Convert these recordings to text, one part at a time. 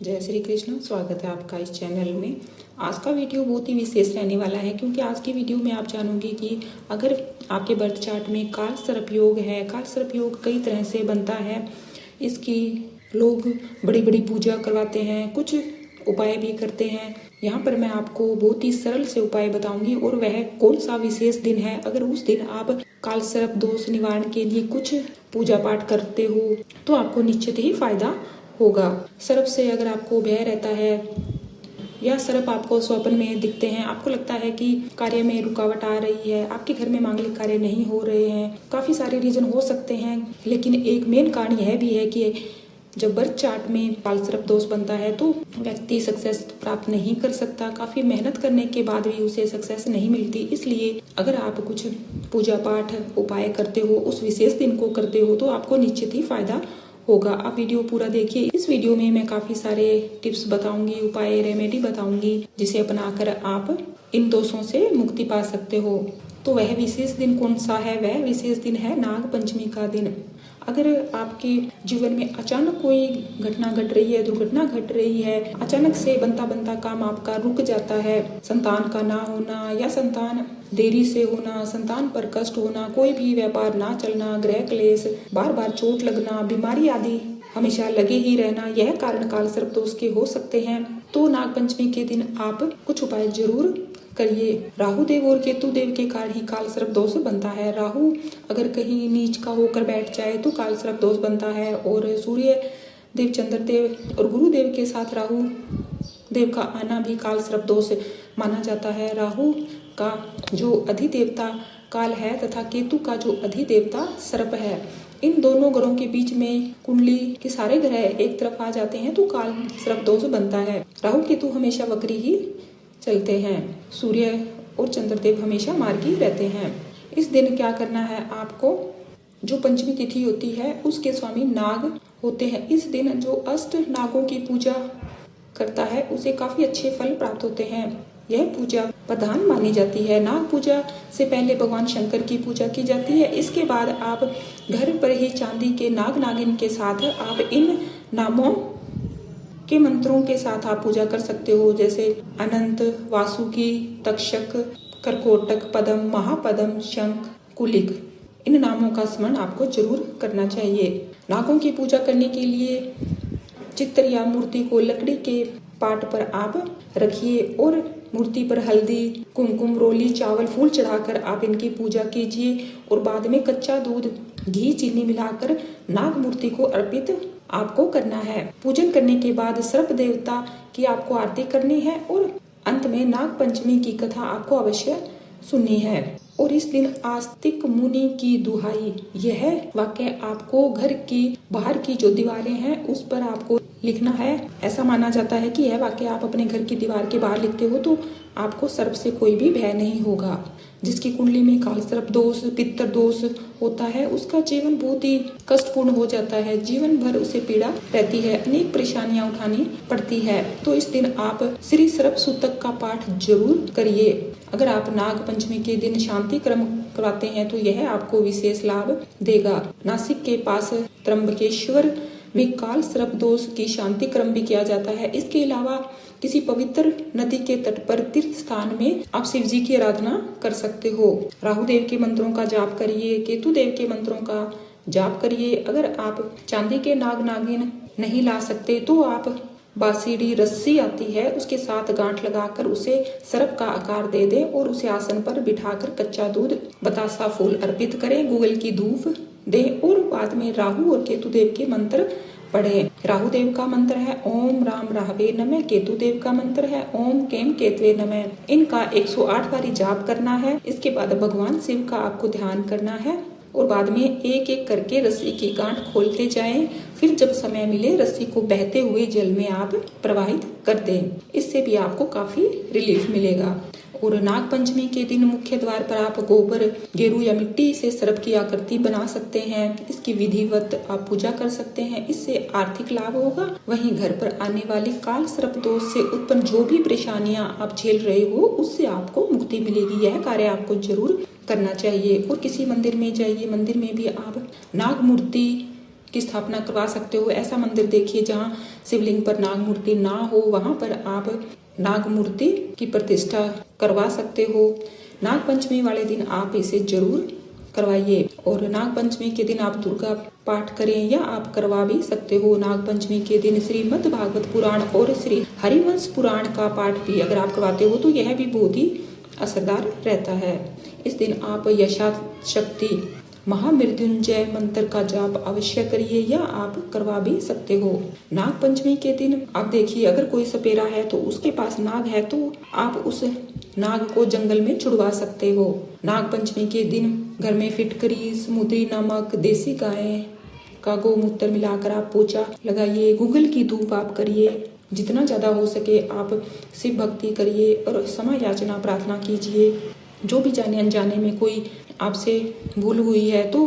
जय श्री कृष्ण। स्वागत है आपका इस चैनल में। आज का वीडियो बहुत ही विशेष रहने वाला है क्योंकि आज की वीडियो में आप जानोगे कि अगर आपके बर्थ चार्ट में काल सर्प योग है। काल सर्प योग कई तरह से बनता है। इसकी लोग बड़ी बड़ी पूजा करवाते हैं, कुछ उपाय भी करते हैं। यहाँ पर मैं आपको बहुत ही सरल से उपाय बताऊंगी और वह कौन सा विशेष दिन है। अगर उस दिन आप काल सर्प दोष निवारण के लिए कुछ पूजा पाठ करते हो तो आपको निश्चित ही फायदा होगा। सर्प से अगर आपको भय रहता है या सर्प आपको स्वप्न में दिखते हैं, आपको लगता है कि कार्य में रुकावट आ रही है, आपके घर में मांगलिक कार्य नहीं हो रहे हैं, काफी सारे रीजन हो सकते हैं, लेकिन एक मेन कारण यह भी है कि जब बर्थ चार्ट में काल सर्प दोष बनता है तो व्यक्ति सक्सेस प्राप्त नहीं कर सकता। काफी मेहनत करने के बाद भी उसे सक्सेस नहीं मिलती। इसलिए अगर आप कुछ पूजा पाठ उपाय करते हो, उस विशेष दिन को करते हो तो आपको निश्चित ही फायदा होगा। आप वीडियो पूरा देखिए। इस वीडियो में मैं काफी सारे टिप्स बताऊंगी, उपाय रेमेडी बताऊंगी, जिसे अपनाकर आप इन दोषों से मुक्ति पा सकते हो। तो वह विशेष दिन कौन सा है? वह विशेष दिन है नाग पंचमी का दिन। अगर आपके जीवन में अचानक कोई घटना घट रही है, दुर्घटना घट रही है, अचानक से बनता बनता काम आपका रुक जाता है, संतान का ना होना या संतान देरी से होना, संतान पर कष्ट होना, कोई भी व्यापार ना चलना, ग्रह क्लेश, बार बार चोट लगना, बीमारी आदि हमेशा लगे ही रहना, यह कारण काल सर्प दोष के हो सकते हैं। तो नाग पंचमी के दिन आप कुछ उपाय जरूर करिए। राहु देव और केतु देव के कारण ही काल सर्प दोष बनता है। राहु अगर कहीं नीच का होकर बैठ जाए तो काल सर्प दोष बनता है। और सूर्य देव, चंद्र देव और गुरु देव के साथ राहु देव का आना भी काल सर्प दोष माना जाता है। राहु का जो अधिदेवता काल है तथा केतु का जो अधिदेवता सर्प है, इन दोनों ग्रहों के बीच में कुंडली के सारे ग्रह एक तरफ आ जाते हैं तो काल सर्प दोष बनता है। राहु केतु हमेशा वक्री ही चलते हैं। सूर्य और चंद्रदेव हमेशा मार्गी रहते हैं। इस दिन क्या करना है आपको? जो पंचमी तिथि होती है उसके स्वामी नाग होते हैं। इस दिन जो अष्ट नागों की पूजा करता है उसे काफी अच्छे फल प्राप्त होते हैं। यह पूजा प्रधान मानी जाती है। नाग पूजा से पहले भगवान शंकर की पूजा की जाती है। इसके बाद आप घर पर ही चांदी के नाग नागिन के साथ आप इन नामों के मंत्रों के साथ आप पूजा कर सकते हो, जैसे अनंत, वासुकी, तक्षक, करकोटक, पदम, महापदम, शंख, कुलिक। इन नामों का स्मरण आपको जरूर करना चाहिए। नागों की पूजा करने के लिए चित्र या मूर्ति को लकड़ी के पाट पर आप रखिए और मूर्ति पर हल्दी, कुमकुम, रोली, चावल, फूल चढ़ाकर आप इनकी पूजा कीजिए और बाद में कच्चा दूध, घी, चीनी मिलाकर नाग मूर्ति को अर्पित आपको करना है। पूजन करने के बाद सर्प देवता की आपको आरती करनी है और अंत में नाग पंचमी की कथा आपको अवश्य सुननी है। और इस दिन आस्तिक मुनि की दुहाई, यह वाक्य आपको घर की बाहर की जो दीवारें हैं उस पर आपको लिखना है। ऐसा माना जाता है कि यह वाक्य आप अपने घर की दीवार के बाहर लिखते हो तो आपको सर्प से कोई भी भय नहीं होगा। जिसकी कुंडली में काल सर्प दोष, पितर दोष होता है, उसका जीवन बहुत ही कष्टपूर्ण हो जाता है। जीवन भर उसे पीड़ा रहती है, अनेक परेशानियां उठानी पड़ती है। तो इस दिन आप श्री सर्प सूतक का पाठ जरूर करिए। अगर आप नाग पंचमी के दिन शांति क्रम करवाते हैं तो यह आपको विशेष लाभ देगा। नासिक के पास त्र्यंबकेश्वर में काल सर्प दोष की शांति क्रम भी किया जाता है। इसके अलावा किसी पवित्र नदी के तट पर तीर्थ स्थान में आप शिव जी की आराधना कर सकते हो। राहु देव के मंत्रों का जाप करिए, केतु देव के मंत्रों का जाप करिए। अगर आप चांदी के नाग नागिन नहीं ला सकते तो आप बांसीडी रस्सी आती है उसके साथ गांठ लगाकर उसे सर्प का आकार दे दें और उसे आसन पर बिठाकर कच्चा दूध, बतासा, फूल अर्पित करें, गूगल की धूप दें और बाद में राहु और केतु देव के मंत्र पढ़ें। राहु देव का मंत्र है ओम राम राहवे नमः। केतु देव का मंत्र है ओम केम केतवे नमः। इनका 108 बारी जाप करना है। इसके बाद भगवान शिव का आपको ध्यान करना है और बाद में एक एक करके रस्सी की गांठ खोलते जाएं। फिर जब समय मिले रस्सी को बहते हुए जल में आप प्रवाहित कर दें। इससे भी आपको काफी रिलीफ मिलेगा। और नाग पंचमी के दिन मुख्य द्वार पर आप गोबर, गेरू या मिट्टी से सर्प की आकृति बना सकते हैं। इसकी विधिवत आप पूजा कर सकते हैं। इससे आर्थिक लाभ होगा। वहीं घर पर आने वाली काल सर्प दोष से उत्पन्न जो भी परेशानियां आप झेल रहे हो उससे आपको मुक्ति मिलेगी। यह कार्य आपको जरूर करना चाहिए। और किसी मंदिर में जाइए, मंदिर में भी आप नाग मूर्ति की स्थापना करवा सकते हो। ऐसा मंदिर देखिए जहाँ शिवलिंग पर नाग मूर्ति ना हो, वहां पर आप नाग मूर्ति की प्रतिष्ठा करवा सकते हो। नाग पंचमी वाले दिन आप इसे जरूर करवाइए। और नाग पंचमी के दिन आप दुर्गा पाठ करें या आप करवा भी सकते हो। नाग पंचमी के दिन श्रीमद् भागवत पुराण और श्री हरिवंश पुराण का पाठ भी अगर आप करवाते हो तो यह भी बहुत ही असरदार रहता है। इस दिन आप यथाशक्ति महामृत्युंजय मंत्र का जाप अवश्य करिए या आप करवा भी सकते हो। नाग पंचमी के दिन आप देखिए, अगर कोई सपेरा है तो उसके पास नाग है तो आप उस नाग को जंगल में छुड़वा सकते हो। नाग पंचमी के दिन घर में फिटकरी, समुद्री नमक, देसी गाय का गौमूत्र मिलाकर आप पोछा लगाइए। गूगल की धूप आप करिए। जितना ज्यादा हो सके आप शिव भक्ति करिए और क्षमा याचना प्रार्थना कीजिए। जो भी जाने अनजाने में कोई आपसे भूल हुई है तो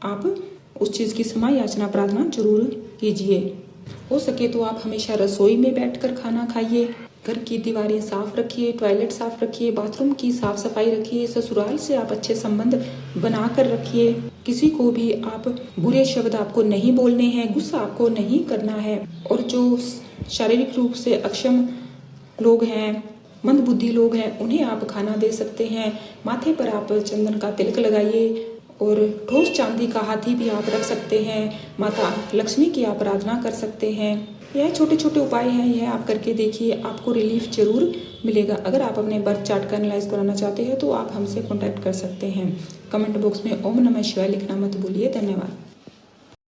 आप उस चीज की क्षमा याचना प्रार्थना जरूर कीजिए। हो सके तो आप हमेशा रसोई में बैठकर खाना खाइए। घर की दीवारें साफ रखिए, टॉयलेट साफ रखिए, बाथरूम की साफ सफाई रखिए। ससुराल से आप अच्छे संबंध बना कर रखिए। किसी को भी आप बुरे शब्द आपको नहीं बोलने हैं, गुस्सा आपको नहीं करना है। और जो शारीरिक रूप से अक्षम लोग हैं, मंदबुद्धि लोग हैं, उन्हें आप खाना दे सकते हैं। माथे पर आप चंदन का तिलक लगाइए और ठोस चांदी का हाथी भी आप रख सकते हैं। माता लक्ष्मी की आप आराधना कर सकते हैं। यह छोटे छोटे उपाय हैं, यह आप करके देखिए, आपको रिलीफ जरूर मिलेगा। अगर आप अपने बर्थ चार्ट का एनालाइज कराना चाहते हैं तो आप हमसे कॉन्टैक्ट कर सकते हैं। कमेंट बॉक्स में ओम नमः शिवाय लिखना मत भूलिए। धन्यवाद।